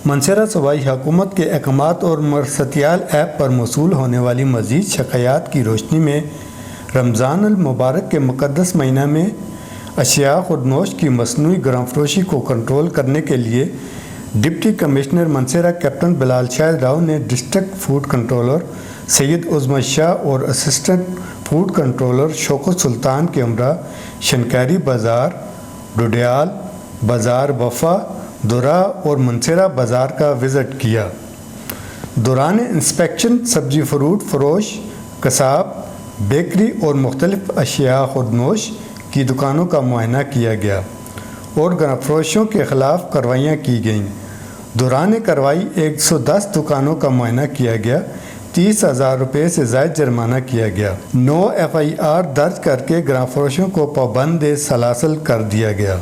منصیرہ صوبائی حکومت کے احکامات اور مرستیال ایپ پر موصول ہونے والی مزید شکایات کی روشنی میں رمضان المبارک کے مقدس مہینہ میں اشیاء خودنوش کی مصنوعی گرام فروشی کو کنٹرول کرنے کے لیے ڈپٹی کمشنر منصیرہ کیپٹن بلال شاہد راؤ نے ڈسٹرکٹ فوڈ کنٹرولر سید عظمت شاہ اور اسسٹنٹ فوڈ کنٹرولر شوکت سلطان کے ہمراہ شنکاری بازار، ڈوڈیال بازار وفا، درا اور منصیرہ بازار کا وزٹ کیا۔ دوران انسپیکشن سبزی فروٹ فروش، قصاب، بیکری اور مختلف اشیاء خودنوش کی دکانوں کا معائنہ کیا گیا اور گرام فروشوں کے خلاف کارروائیاں کی گئیں۔ دوران کارروائی 110 دکانوں کا معائنہ کیا گیا، 30,000 روپے سے زائد جرمانہ کیا گیا۔ 9 FIR درج کر کے گرام فروشوں کو پابند سلاسل کر دیا گیا۔